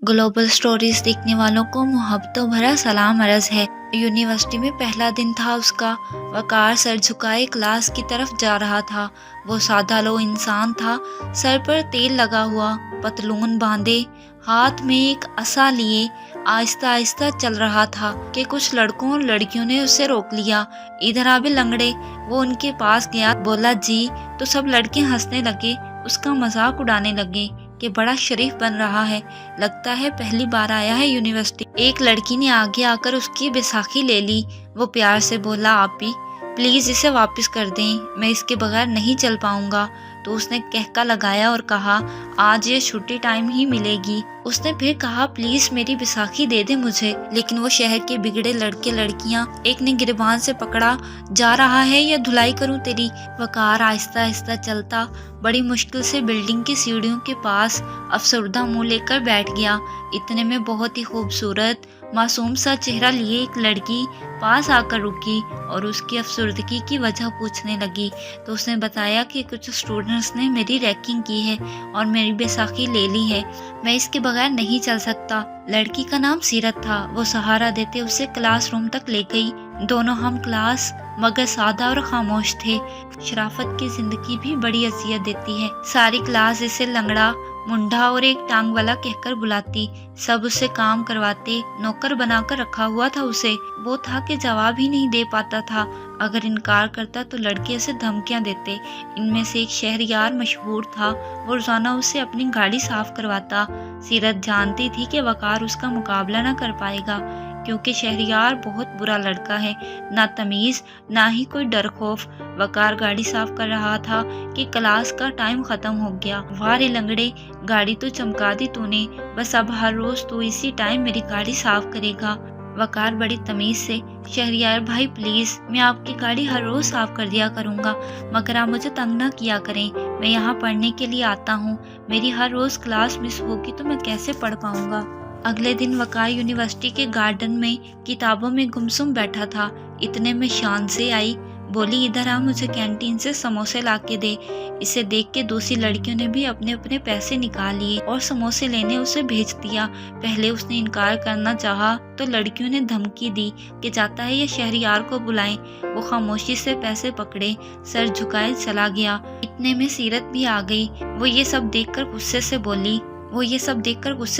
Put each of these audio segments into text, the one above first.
Global stories देखने वालों को मोहब्बतों भरा सलाम अर्ज है। यूनिवर्सिटी में पहला दिन था उसका। वकार सर झुकाए क्लास की तरफ जा रहा था। वो सादा लो इंसान था, सर पर तेल लगा हुआ, पतलून बांधे, हाथ में एक असा लिए आहिस्ता आहिस्ता चल रहा था कि कुछ लड़कों और लड़कियों ने उसे रोक लिया। इधर आ बे लंगड़े। वो उनके पास गया, बोला जी, तो सब लड़के हंसने लगे, उसका मजाक उड़ाने लगे कि बड़ा शरीफ बन रहा है, लगता है पहली बार आया है यूनिवर्सिटी। एक लड़की ने आगे आकर उसकी बैसाखी ले ली। वो प्यार से बोला, आप भी प्लीज इसे वापस कर दें, मैं इसके बगैर नहीं चल पाऊंगा। तो उसने कहका लगाया और कहा, आज ये छुट्टी टाइम ही मिलेगी। उसने फिर कहा, प्लीज मेरी बैसाखी दे दे मुझे। लेकिन वो शहर के बिगड़े लड़के लड़कियां, एक ने गिरबान से पकड़ा, जा रहा है या धुलाई करूं तेरी। वकार आहिस्ता आहिस्ता चलता बड़ी मुश्किल से बिल्डिंग की सीढ़ियों के पास अफसरदा मुंह लेकर बैठ गया। इतने में बहुत ही खूबसूरत मासूम सा चेहरा लिए एक लड़की पास आकर रुकी और उसकी अफसरदगी की वजह पूछने लगी। तो उसने बताया कि कुछ स्टूडेंट्स ने मेरी रैगिंग की है और मेरी बैसाखी ले ली है, मैं इसके बगैर नहीं चल सकता। लड़की का नाम सीरत था। वो सहारा देते उसे क्लासरूम तक ले गई। दोनों हम क्लास मगर सादा और खामोश थे। शराफत की जिंदगी भी बड़ी अजियत देती है। सारी क्लास इसे लंगड़ा, मुंडा और एक टांग वाला कहकर बुलाती। सब उससे काम करवाते, नौकर बनाकर रखा हुआ था उसे। वो था कि जवाब ही नहीं दे पाता था। अगर इनकार करता तो लड़के उसे धमकियां देते। इनमें से एक शहरयार मशहूर था, वो रोजाना उसे अपनी गाड़ी साफ करवाता। सीरत जानती थी कि वकार उसका मुकाबला न कर पाएगा, क्योंकि शहरयार बहुत बुरा लड़का है, ना तमीज ना ही कोई डर खौफ। वकार गाड़ी साफ कर रहा था कि क्लास का टाइम खत्म हो गया। वाह रे लंगड़े, गाड़ी तो चमका दी तूने, बस अब हर रोज तू इसी टाइम मेरी गाड़ी साफ करेगा। वकार बड़ी तमीज से, शहरयार भाई प्लीज, मैं आपकी गाड़ी हर रोज साफ कर दिया करूंगा, मगर आप मुझे तंग न किया करें, मैं यहाँ पढ़ने के लिए आता हूँ, मेरी हर रोज क्लास मिस होगी तो मैं कैसे पढ़ पाऊंगा। अगले दिन वकार यूनिवर्सिटी के गार्डन में किताबों में गुमसुम बैठा था। इतने में शान से आई, बोली, इधर आ, मुझे कैंटीन से समोसे ला के दे। इसे देख के दूसरी लड़कियों ने भी अपने अपने पैसे निकाल लिए और समोसे लेने उसे भेज दिया। पहले उसने इनकार करना चाहा तो लड़कियों ने धमकी दी कि जाता है ये शहरयार को बुलाएं। वो खामोशी से पैसे पकड़े, सर झुकाए चला गया। इतने में सीरत भी आ गई। वो ये सब देखकर गुस्से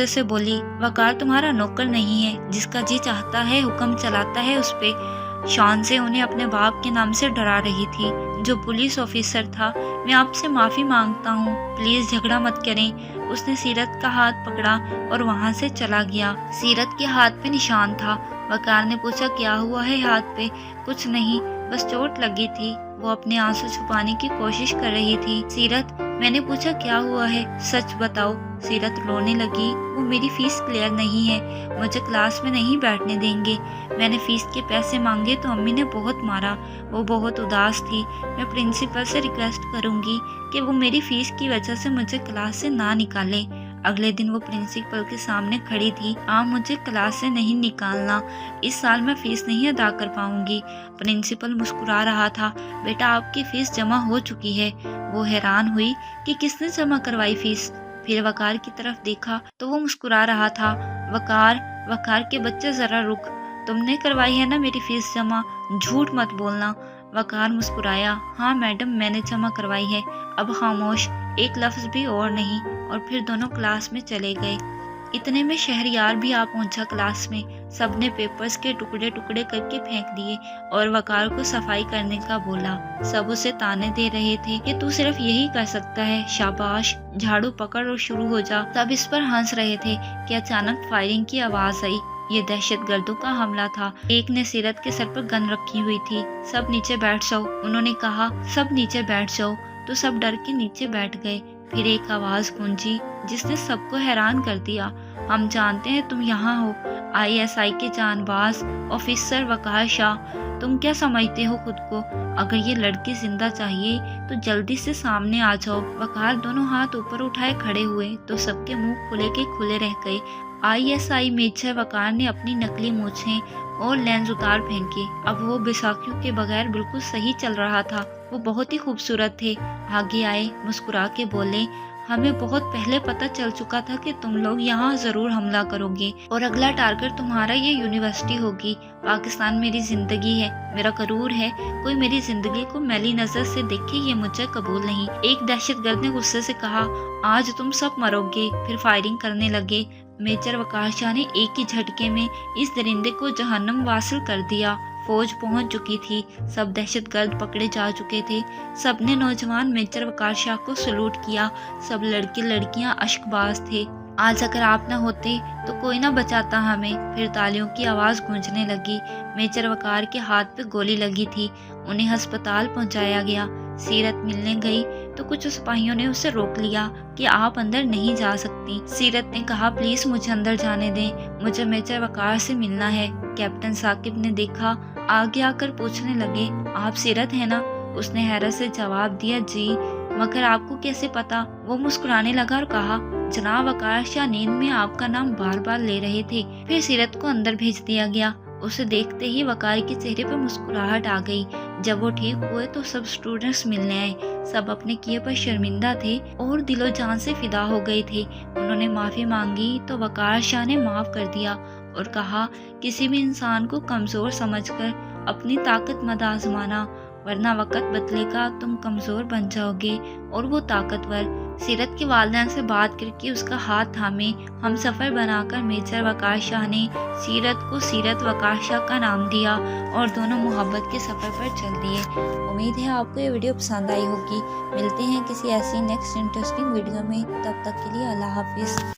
से बोली, वकार तुम्हारा नौकर नहीं है, जिसका जी चाहता है हुक्म चलाता है उस पे। शान से उन्हें अपने बाप के नाम से डरा रही थी, जो पुलिस ऑफिसर था। मैं आपसे माफी मांगता हूँ, प्लीज झगड़ा मत करें। उसने सीरत का हाथ पकड़ा और वहाँ से चला गया। सीरत के हाथ पे निशान था। वकार ने पूछा, क्या हुआ है हाथ पे? कुछ नहीं, बस चोट लगी थी। वो अपने आंसू छुपाने की कोशिश कर रही थी। सीरत, मैंने पूछा क्या हुआ है, सच बताओ। सीरत रोने लगी। वो मेरी फीस क्लियर नहीं है, मुझे क्लास में नहीं बैठने देंगे। मैंने फीस के पैसे मांगे तो अम्मी ने बहुत मारा। वो बहुत उदास थी। मैं प्रिंसिपल से रिक्वेस्ट करूंगी कि वो मेरी फीस की वजह से मुझे क्लास से ना निकाले। अगले दिन वो प्रिंसिपल के सामने खड़ी थी। आप मुझे क्लास से नहीं निकालना, इस साल मैं फीस नहीं अदा कर पाऊंगी। प्रिंसिपल मुस्कुरा रहा था। बेटा, आपकी फीस जमा हो चुकी है। वो हैरान हुई कि किसने जमा करवाई फीस। फिर वकार की तरफ देखा तो वो मुस्कुरा रहा था। वकार के बच्चे, जरा रुक, तुमने करवाई है ना मेरी फीस जमा, झूठ मत बोलना। वकार मुस्कुराया, हाँ मैडम, मैंने जमा करवाई है। अब खामोश, एक लफ्ज भी और नहीं। और फिर दोनों क्लास में चले गए। इतने में शहरयार भी आ पहुंचा क्लास में। सबने पेपर्स के टुकड़े टुकड़े करके फेंक दिए और वकार को सफाई करने का बोला। सब उसे ताने दे रहे थे कि तू सिर्फ यही कर सकता है, शाबाश, झाड़ू पकड़ और शुरू हो जा। सब इस पर हंस रहे थे कि अचानक फायरिंग की आवाज आई। ये दहशतगर्दों का हमला था। एक ने सीरत के सर पर गन रखी हुई थी। सब नीचे बैठ जाओ, उन्होंने कहा। सब नीचे बैठ जाओ। तो सब डर के नीचे बैठ गए। फिर एक आवाज गूंजी जिसने सबको हैरान कर दिया, हम जानते हैं तुम यहाँ हो, आईएसआई के जानबाज ऑफिसर वकार शाह। तुम क्या समझते हो खुद को? अगर ये लड़की जिंदा चाहिए तो जल्दी से सामने आ जाओ। वकार दोनों हाथ ऊपर उठाए खड़े हुए तो सबके मुंह खुले के खुले रह गए। आईएसआई मेजर वकार ने अपनी नकली मूछें और लेंस उतार फेंकी। अब वो बैसाखियों के बगैर बिल्कुल सही चल रहा था। वो बहुत ही खूबसूरत थे। आगे आए, मुस्कुरा के बोले, हमें बहुत पहले पता चल चुका था कि तुम लोग यहाँ ज़रूर हमला करोगे और अगला टारगेट तुम्हारा ये यूनिवर्सिटी होगी। पाकिस्तान मेरी ज़िंदगी है, मेरा करूर है। कोई मेरी ज़िंदगी को मैली नज़र से देखे ये मुझे कबूल नहीं। एक दहशतगर्द ने गुस्से से कहा, आज तुम सब मरोगे। फिर फायरिंग करने लगे। मेजर वकार शाह ने एक ही झटके में इस दरिंदे को जहन्नम वासिल कर दिया। फौज पहुंच चुकी थी, सब दहशतगर्द पकड़े जा चुके थे। सबने नौजवान मेजर वकार शाह को सलूट किया। सब लड़के लड़कियां अश्कबाज थे। आज अगर आप न होते तो कोई ना बचाता हमें। फिर तालियों की आवाज़ गूंजने लगी। मेजर वकार के हाथ पे गोली लगी थी। उन्हें अस्पताल पहुंचाया गया। सीरत मिलने गई तो कुछ सिपाहियों ने उसे रोक लिया कि आप अंदर नहीं जा सकती। सीरत ने कहा, प्लीज मुझे अंदर जाने दें, मुझे मेजर वकार से मिलना है। कैप्टन साकिब ने देखा, आगे आकर पूछने लगे, आप सीरत है ना? उसने हैरत से जवाब दिया, जी। मगर आपको कैसे पता? वो मुस्कुराने लगा और कहा, जनाब वकार शाह नींद में आपका नाम बार बार ले रहे थे। फिर सीरत को अंदर भेज दिया गया। उसे देखते ही वकार के चेहरे पर मुस्कुराहट आ गई। जब वो ठीक हुए तो सब स्टूडेंट्स मिलने आए। सब अपने किए पर शर्मिंदा थे और दिलो जान से फिदा हो गए थे। उन्होंने माफी मांगी तो वकार शाह ने माफ कर दिया और कहा, किसी भी इंसान को कमजोर समझकर अपनी ताकत मत आजमाना, वरना वक्त बदलेगा, तुम कमजोर बन जाओगे और वो ताकतवर। सीरत की वालिदैन से बात करके उसका हाथ थामे हम सफ़र बनाकर मेजर वकार शाह ने सीरत को सीरत वकार शाह का नाम दिया और दोनों मोहब्बत के सफ़र पर चल दिए। उम्मीद है आपको ये वीडियो पसंद आई होगी। मिलते हैं किसी ऐसी नेक्स्ट इंटरेस्टिंग वीडियो में, तब तक के लिए अल्लाह हाफिज़।